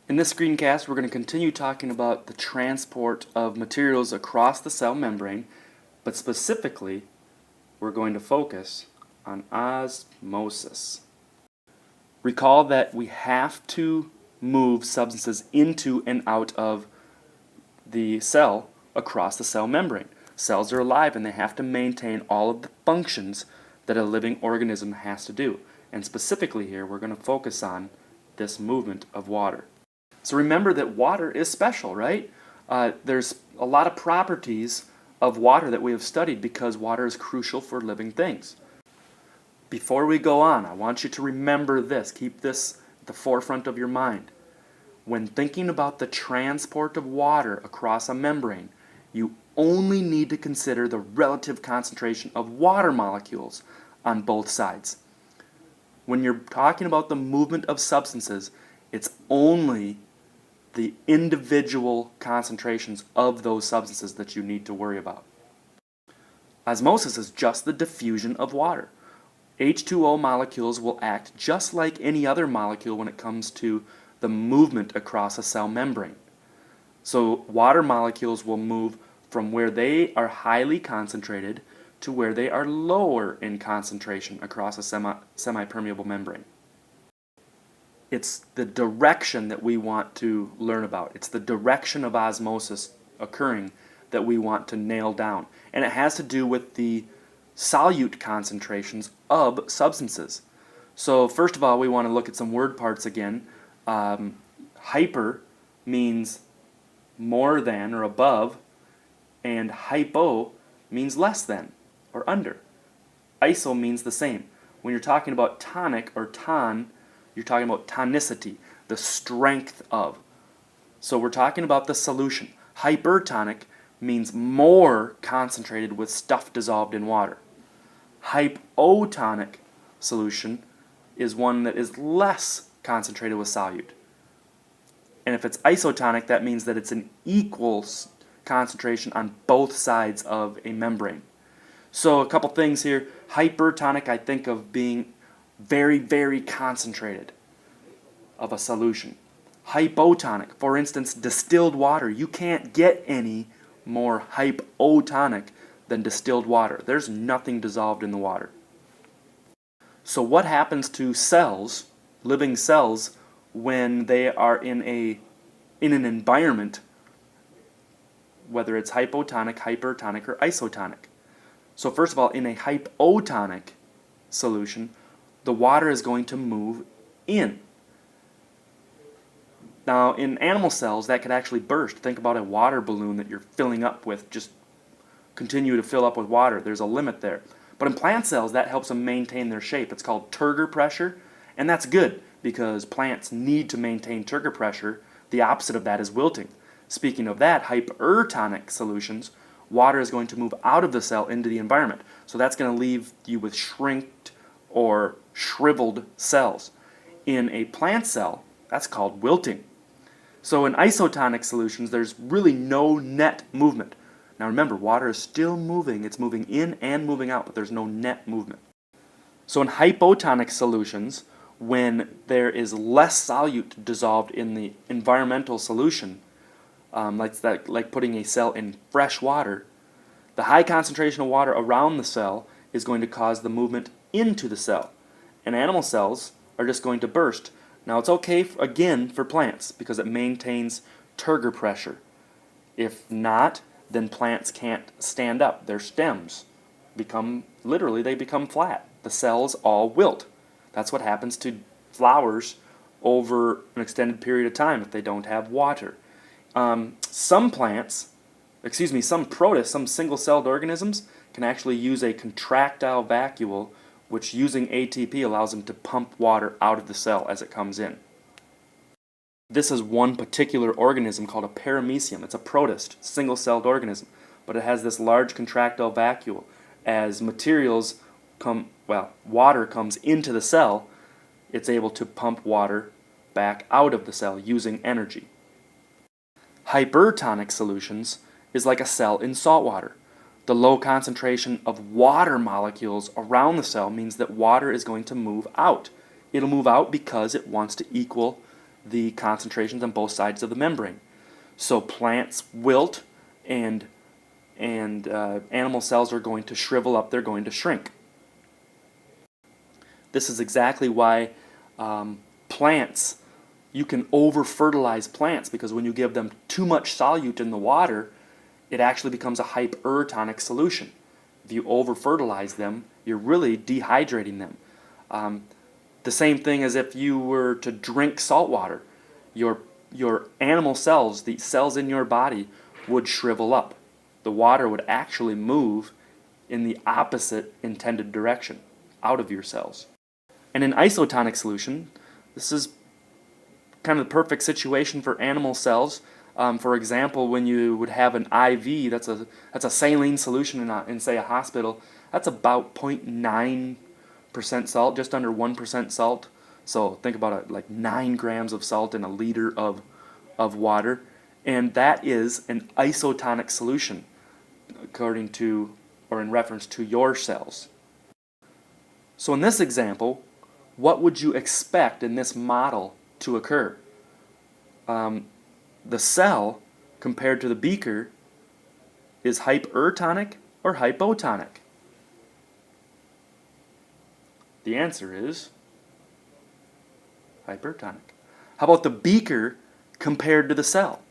In this screencast, we're going to continue talking about the transport of materials across the cell membrane, but specifically, we're going to focus on osmosis. Recall that we have to move substances into and out of the cell across the cell membrane. Cells are alive and they have to maintain all of the functions that a living organism has to do. And specifically here, we're going to focus on this movement of water. So remember that water is special, right? There's a lot of properties of water that we have studied because water is crucial for living things. Before we go on, I want you to remember this. Keep this at the forefront of your mind. When thinking about the transport of water across a membrane, you only need to consider the relative concentration of water molecules on both sides. When you're talking about the movement of substances, it's only the individual concentrations of those substances that you need to worry about. Osmosis is just the diffusion of water. H2O molecules will act just like any other molecule when it comes to the movement across a cell membrane. So water molecules will move from where they are highly concentrated to where they are lower in concentration across a semi-permeable membrane. It's the direction that we want to learn about. It's the direction of osmosis occurring that we want to nail down. And it has to do with the solute concentrations of substances. So first of all, we want to look at some word parts again. Hyper means more than or above, and hypo means less than or under. Iso means the same. When you're talking about tonic or ton, you're talking about tonicity, the strength of. So we're talking about the solution. Hypertonic means more concentrated with stuff dissolved in water. Hypotonic solution is one that is less concentrated with solute. And if it's isotonic, that means that it's an equal concentration on both sides of a membrane. So a couple things here. Hypertonic, I think of being very, very concentrated of a solution. Hypotonic, for instance, distilled water. You can't get any more hypotonic than distilled water. There's nothing dissolved in the water. So what happens to cells, living cells, when they are in an environment, whether it's hypotonic, hypertonic, or isotonic? So first of all, in a hypotonic solution, the water is going to move in. Now, in animal cells, that could actually burst. Think about a water balloon that you're filling up with. Just continue to fill up with water. There's a limit there. But in plant cells, that helps them maintain their shape. It's called turgor pressure, and that's good because plants need to maintain turgor pressure. The opposite of that is wilting. Speaking of that, hypertonic solutions, water is going to move out of the cell into the environment. So that's going to leave you with shrinked or shriveled cells. In a plant cell, that's called wilting. So in isotonic solutions, there's really no net movement. Now remember, water is still moving. It's moving in and moving out, but there's no net movement. So in hypotonic solutions, when there is less solute dissolved in the environmental solution, like putting a cell in fresh water, the high concentration of water around the cell is going to cause the movement into the cell. And animal cells are just going to burst. Now it's okay, again, for plants because it maintains turgor pressure. If not, then plants can't stand up. Their stems become flat. The cells all wilt. That's what happens to flowers over an extended period of time if they don't have water. Some protists, some single-celled organisms can actually use a contractile vacuole, which using ATP allows them to pump water out of the cell as it comes in. This is one particular organism called a paramecium. It's a protist, single-celled organism, but it has this large contractile vacuole. As water comes into the cell, it's able to pump water back out of the cell using energy. Hypertonic solutions is like a cell in salt water. The low concentration of water molecules around the cell means that water is going to move out. It'll move out because it wants to equal the concentrations on both sides of the membrane. So plants wilt, and animal cells are going to shrivel up, they're going to shrink. This is exactly why plants, you can over-fertilize plants, because when you give them too much solute in the water, it actually becomes a hypertonic solution. If you over-fertilize them, you're really dehydrating them. The same thing as if you were to drink salt water. Your animal cells, the cells in your body, would shrivel up. The water would actually move in the opposite intended direction, out of your cells. And in isotonic solution, this is kind of the perfect situation for animal cells. For example, when you would have an IV, that's a saline solution in say a hospital, that's about 0.9% salt, just under 1% salt. So think about it, like 9 grams of salt in a liter of water. And that is an isotonic solution, according to, or in reference to your cells. So in this example, what would you expect in this model to occur? The cell, compared to the beaker, is hypertonic or hypotonic? The answer is hypertonic. How about the beaker compared to the cell?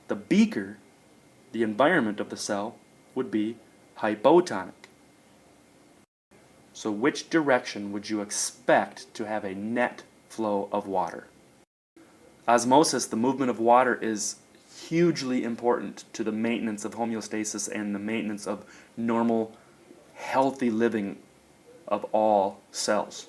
The beaker, the environment of the cell, would be hypotonic. So which direction would you expect to have a net flow of water? Osmosis, the movement of water, is hugely important to the maintenance of homeostasis and the maintenance of normal, healthy living of all cells.